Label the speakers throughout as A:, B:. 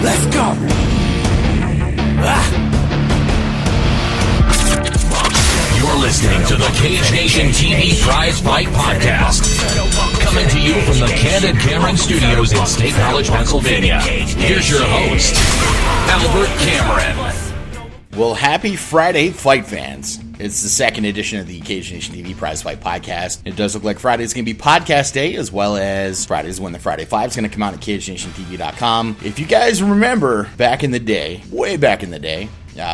A: Let's go!
B: You're listening to the Cage Nation TV Prizefight podcast. Coming to you from the Candid Cameron Studios in State College, Pennsylvania. Here's your host, Albert Cameron.
C: Well, happy Friday, fight fans. It's the second edition of the Cage Nation TV Prizefight podcast. It does look like Friday is going to be podcast day, as well as Friday is when the Friday 5 is going to come out at CageNationTV.com. If you guys remember back in the day, way back in the day,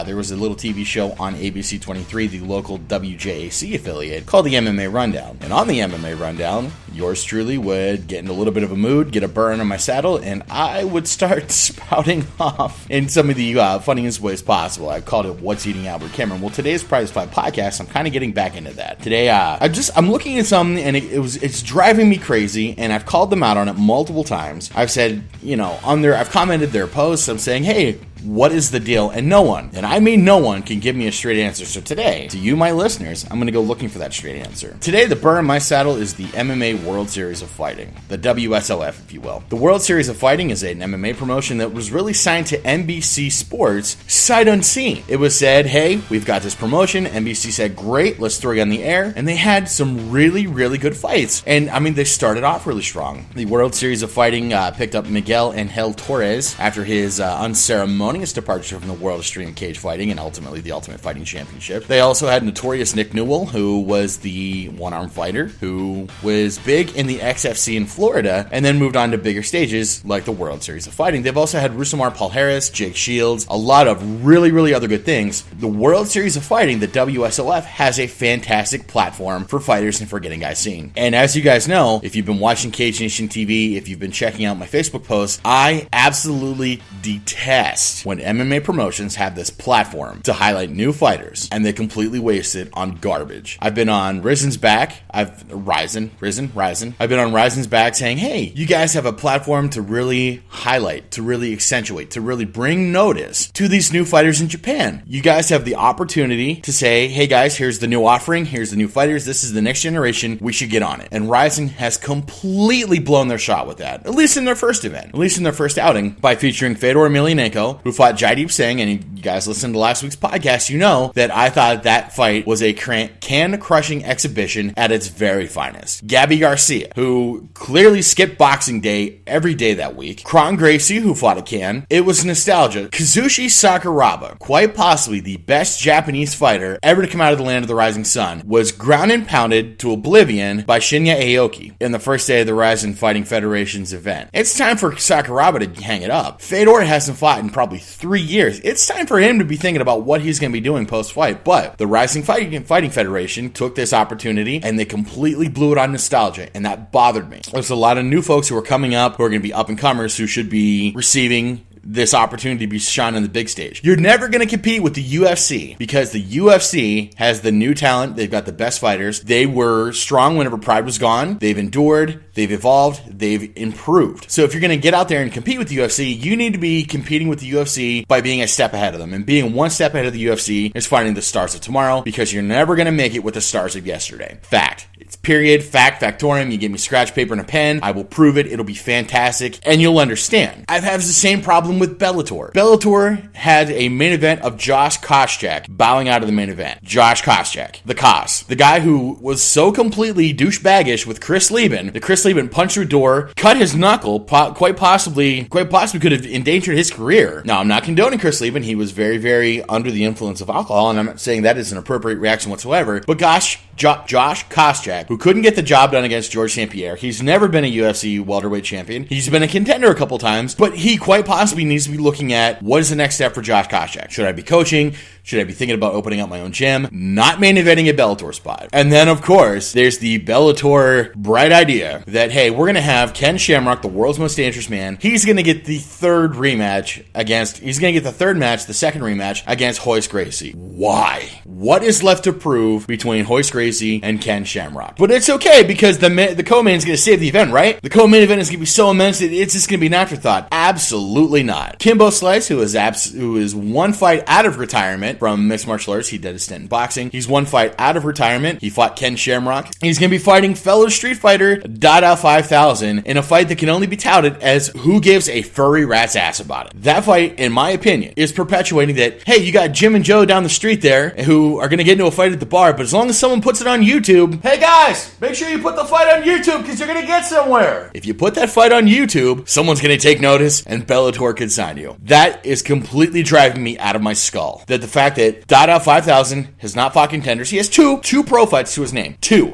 C: there was a little TV show on ABC 23, the local WJAC affiliate, called the MMA Rundown. And on the MMA Rundown, yours truly would get in a little bit of a mood, get a burn on my saddle, and I would start spouting off in some of the funniest ways possible. I called it What's Eating Albert Cameron. Well, today's Prizefight podcast, I'm kind of getting back into that. Today, I'm looking at something, and it's driving me crazy, and I've called them out on it multiple times. I've said, I've commented their posts. I'm saying, hey, what is the deal? And no one, and I mean no one, can give me a straight answer. So today, to you, my listeners, I'm going to go looking for that straight answer. Today, the burn in my saddle is the MMA World Series of Fighting, the WSOF, if you will. The World Series of Fighting is an MMA promotion that was really signed to NBC Sports sight unseen. It was said, hey, we've got this promotion. NBC said, great, let's throw you on the air. And they had some really, really good fights. And, they started off really strong. The World Series of Fighting picked up Miguel Angel Torres after his unceremonious departure from the world of extreme cage fighting and ultimately the Ultimate Fighting Championship. They also had notorious Nick Newell, who was the one-arm fighter who was big in the XFC in Florida and then moved on to bigger stages like the World Series of Fighting. They've also had Rusumar Paul Harris, Jake Shields, a lot of really, really other good things. The World Series of Fighting, the WSOF, has a fantastic platform for fighters and for getting guys seen. And as you guys know, if you've been watching Cage Nation TV, if you've been checking out my Facebook posts, I absolutely detest when MMA promotions have this platform to highlight new fighters and they completely waste it on garbage. I've been on Risen's back. I've been on Risen's back saying, hey, you guys have a platform to really highlight, to really accentuate, to really bring notice to these new fighters in Japan. You guys have the opportunity to say, hey guys, here's the new offering, here's the new fighters, this is the next generation, we should get on it. And Risen has completely blown their shot with that, at least in their first event, at least in their first outing, by featuring Fedor Emelianenko, who fought Jaideep Singh, and you guys listened to last week's podcast, you know that I thought that fight was a can-crushing exhibition at its very finest. Gabby Garcia, who clearly skipped Boxing Day every day that week. Kron Gracie, who fought at Cannes. It was nostalgia. Kazushi Sakuraba, quite possibly the best Japanese fighter ever to come out of the land of the rising sun, was ground and pounded to oblivion by Shinya Aoki in the first day of the Rising Fighting Federation's event. It's time for Sakuraba to hang it up. Fedor hasn't fought in probably 3 years. It's time for him to be thinking about what he's going to be doing post-fight. But the Rising Fighting Federation took this opportunity and they completely blew it on nostalgia, and that bothered me. There's a lot of new folks who are coming up who are going to be up-and-comers who should be receiving this opportunity to be shone on the big stage. You're never going to compete with the UFC because the UFC has the new talent. They've got the best fighters. They were strong whenever Pride was gone. They've endured. They've evolved. They've improved. So if you're going to get out there and compete with the UFC, you need to be competing with the UFC by being a step ahead of them. And being one step ahead of the UFC is fighting the stars of tomorrow, because you're never going to make it with the stars of yesterday. Fact. It's period, fact, factorum. You give me scratch paper and a pen, I will prove it. It'll be fantastic, and you'll understand. I've had the same problem with Bellator. Bellator had a main event of Josh Koscheck bowing out of the main event. Josh Koscheck, the Kos, the guy who was so completely douchebaggish with Chris Lieben that Chris Lieben punched through a door, cut his knuckle, quite possibly could have endangered his career. Now, I'm not condoning Chris Lieben. He was very, very under the influence of alcohol, and I'm not saying that is an appropriate reaction whatsoever. But Josh Koscheck, who couldn't get the job done against George St. Pierre. He's never been a UFC welterweight champion. He's been a contender a couple times, but he quite possibly needs to be looking at what is the next step for Josh Koscheck. Should I be coaching? Should I be thinking about opening up my own gym? Not main eventing a Bellator spot. And then, of course, there's the Bellator bright idea that, hey, we're going to have Ken Shamrock, the world's most dangerous man. He's going to get the third match, the second rematch against Royce Gracie. Why? What is left to prove between Royce Gracie and Ken Shamrock? But it's okay, because the co-main is going to save the event, right? The co-main event is going to be so immense, it's just going to be an afterthought. Absolutely not. Kimbo Slice, who is one fight out of retirement from mixed martial arts. He did a stint in boxing. He's one fight out of retirement. He fought Ken Shamrock. He's going to be fighting fellow Street Fighter Dada Dada 5000 in a fight that can only be touted as who gives a furry rat's ass about it. That fight, in my opinion, is perpetuating that, hey, you got Jim and Joe down the street there who are going to get into a fight at the bar, but as long as someone puts it on YouTube, hey guys, make sure you put the fight on YouTube because you're going to get somewhere. If you put that fight on YouTube, someone's going to take notice and Bellator could sign you. That is completely driving me out of my skull. That the fact that Dada 5000 has not fought contenders. He has two pro fights to his name. Two.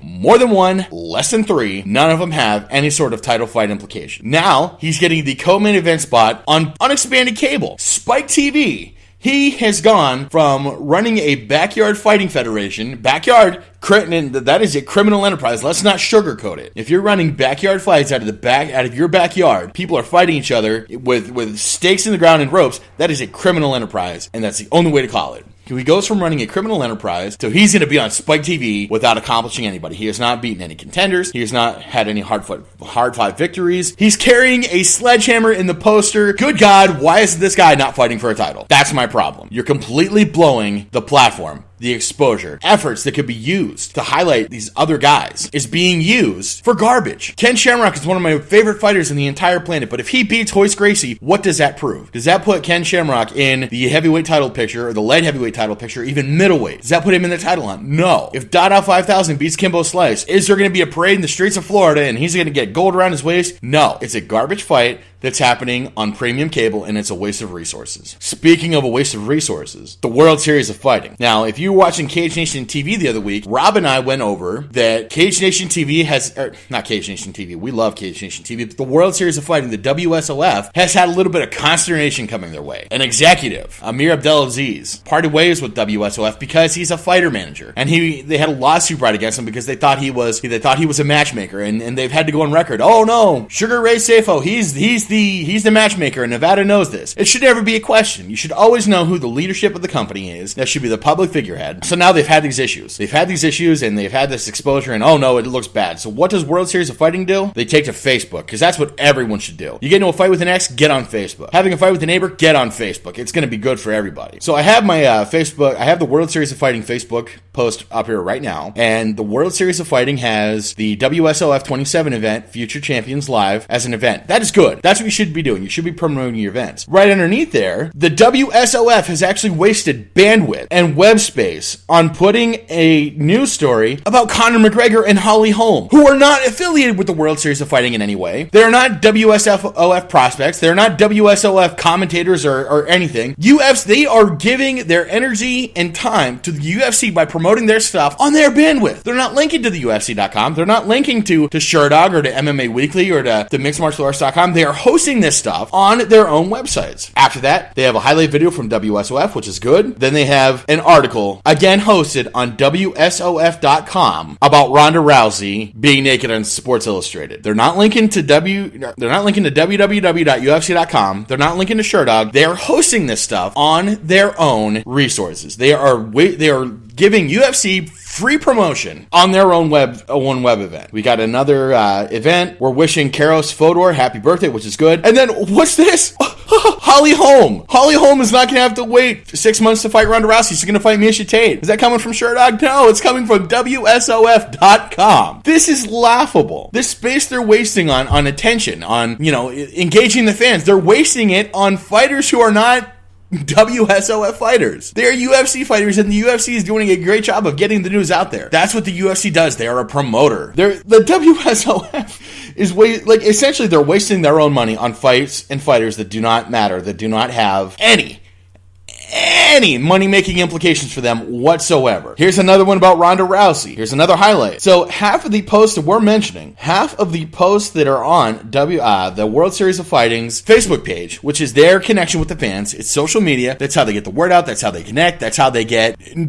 C: More than one, less than three. None of them have any sort of title fight implication. Now, he's getting the co-main event spot on unexpanded cable. Spike TV. He has gone from running a backyard fighting federation, that is a criminal enterprise. Let's not sugarcoat it. If you're running backyard fights out of your backyard, people are fighting each other with stakes in the ground and ropes, that is a criminal enterprise, and that's the only way to call it. He goes from running a criminal enterprise to he's going to be on Spike TV without accomplishing anybody. He has not beaten any contenders. He has not had any hard-fought victories. He's carrying a sledgehammer in the poster. Good God, why is this guy not fighting for a title? That's my problem. You're completely blowing the platform. The exposure, efforts that could be used to highlight these other guys is being used for garbage. Ken Shamrock is one of my favorite fighters in the entire planet, but if he beats Hoist Gracie, what does that prove? Does that put Ken Shamrock in the heavyweight title picture or the light heavyweight title picture, even middleweight? Does that put him in the title hunt? No. If Dada 5000 beats Kimbo Slice, is there going to be a parade in the streets of Florida and he's going to get gold around his waist? No. It's a garbage fight that's happening on premium cable, and it's a waste of resources. Speaking of a waste of resources, the World Series of Fighting. Now, if you were watching Cage Nation TV the other week, Rob and I went over that Cage Nation TV not Cage Nation TV, we love Cage Nation TV, but the World Series of Fighting, the WSOF, has had a little bit of consternation coming their way. An executive, Amir Abdelaziz, parted ways with WSOF because he's a fighter manager, and they had a lawsuit brought against him because they thought he was a matchmaker, and they've had to go on record. Oh no, Sugar Ray Safo, he's the matchmaker, and Nevada knows this. It should never be a question. You should always know who the leadership of the company is. That should be the public figurehead. So now they've had these issues. And they've had this exposure, and oh no, it looks bad. So what does World Series of Fighting do? They take to Facebook, because that's what everyone should do. You get into a fight with an ex, get on Facebook. Having a fight with a neighbor, get on Facebook. It's going to be good for everybody. So I have my I have the World Series of Fighting Facebook post up here right now, and the World Series of Fighting has the WSOF 27 event, Future Champions Live, as an event. That is good. That's what you should be doing. You should be promoting your events. Right underneath there, the WSOF has actually wasted bandwidth and web space on putting a news story about Conor McGregor and Holly Holm, who are not affiliated with the World Series of Fighting in any way. They're not WSOF prospects. They're not WSOF commentators or anything. They are giving their energy and time to the UFC by promoting their stuff on their bandwidth. They're not linking to the UFC.com. They're not linking to Sherdog or to MMA Weekly or to MixedMartialArts.com. They are hosting this stuff on their own websites. After that, they have a highlight video from WSOF, which is good. Then they have an article, again hosted on WSOF.com, about Ronda Rousey being naked on Sports Illustrated. They're not linking to www.ufc.com. They're not linking to Sherdog. They are hosting this stuff on their own resources. They are giving UFC free promotion on their own web event. We got another event. We're wishing Karos Fodor happy birthday, which is good. And then what's this? Holly Holm. Holly Holm is not going to have to wait 6 months to fight Ronda Rousey. She's going to fight Miesha Tate. Is that coming from Sherdog? No, it's coming from WSOF.com. This is laughable. This space they're wasting on attention, on, engaging the fans. They're wasting it on fighters who are not WSOF fighters. They are UFC fighters, and the UFC is doing a great job of getting the news out there. That's what the UFC does. They are a promoter. The WSOF is essentially they're wasting their own money on fights and fighters that do not matter, that do not have any money-making implications for them whatsoever. Here's another one about Ronda Rousey. Here's another highlight. So half of the posts that we're mentioning, half of the posts that are on the World Series of Fighting's Facebook page, which is their connection with the fans, it's social media. That's how they get the word out. That's how they connect. That's how they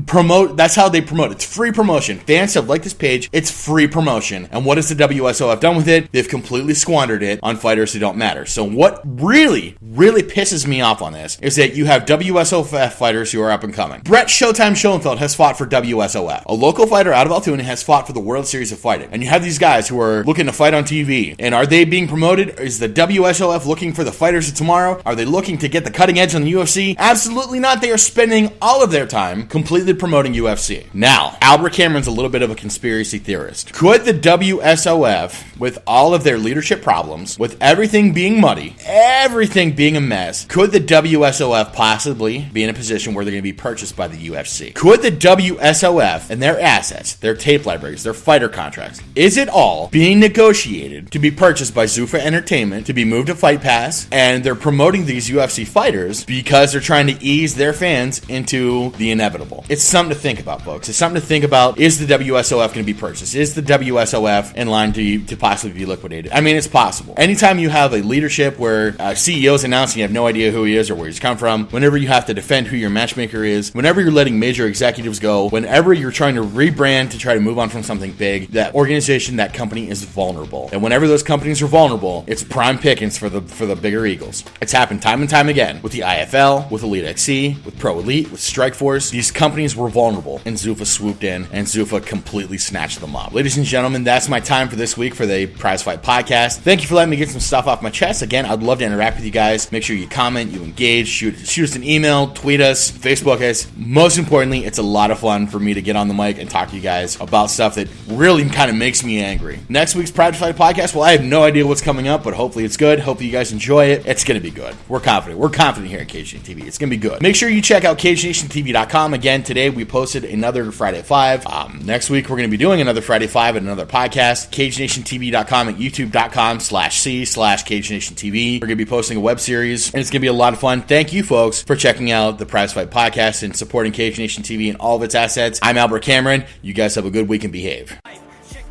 C: promote. That's how they promote. It's free promotion. Fans have liked this page. It's free promotion. And what has the WSOF done with it? They've completely squandered it on fighters who don't matter. So what really, really pisses me off on this is that you have WSOF WSOF fighters who are up and coming. Brett Showtime Schoenfeld has fought for WSOF. A local fighter out of Altoona has fought for the World Series of Fighting. And you have these guys who are looking to fight on TV. And are they being promoted? Is the WSOF looking for the fighters of tomorrow? Are they looking to get the cutting edge on the UFC? Absolutely not. They are spending all of their time completely promoting UFC. Now, Albert Cameron's a little bit of a conspiracy theorist. Could the WSOF, with all of their leadership problems, with everything being muddy, everything being a mess, could the WSOF possibly be in a position where they're going to be purchased by the UFC? Could the WSOF and their assets, their tape libraries, their fighter contracts, is it all being negotiated to be purchased by Zuffa Entertainment, to be moved to Fight Pass, and they're promoting these UFC fighters because they're trying to ease their fans into the inevitable? It's something to think about, folks. It's something to think about. Is the WSOF going to be purchased? Is the WSOF in line to possibly be liquidated? I mean, it's possible. Anytime you have a leadership where CEO's announcing you have no idea who he is or where he's come from, whenever you have to defend who your matchmaker is, whenever you're letting major executives go, whenever you're trying to rebrand to try to move on from something big, that organization, that company is vulnerable. And whenever those companies are vulnerable, it's prime pickings for the bigger eagles. It's happened time and time again with the IFL, with Elite XC, with Pro Elite, with Strikeforce. These companies were vulnerable, and Zuffa swooped in, and Zuffa completely snatched them up. Ladies and gentlemen, that's my time for this week for the Prizefight podcast. Thank you for letting me get some stuff off my chest. Again, I'd love to interact with you guys. Make sure you comment, you engage, shoot us an email, tweet us, Facebook us. Most importantly, it's a lot of fun for me to get on the mic and talk to you guys about stuff that really kind of makes me angry. Next week's Prizefight podcast, well, I have no idea what's coming up, but hopefully it's good. Hopefully you guys enjoy it. It's going to be good. We're confident. We're confident here at Cage Nation TV. It's going to be good. Make sure you check out CageNationTV.com. Again, today we posted another Friday 5. Next week we're going to be doing another Friday 5 and another podcast. CageNationTV.com and YouTube.com/C/CageNationTV. We're going to be posting a web series, and it's going to be a lot of fun. Thank you, folks, for checking out the Prizefight podcast and supporting Cage Nation TV and all of its assets. I'm Albert Cameron. You guys have a good week and behave.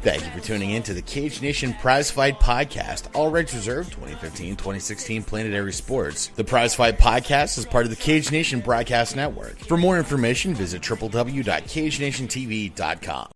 C: Thank you for tuning in to the Cage Nation Prizefight podcast. All rights reserved. 2015-2016 Planetary Sports. The Prizefight podcast is part of the Cage Nation Broadcast Network. For more information, visit www.cagenationtv.com.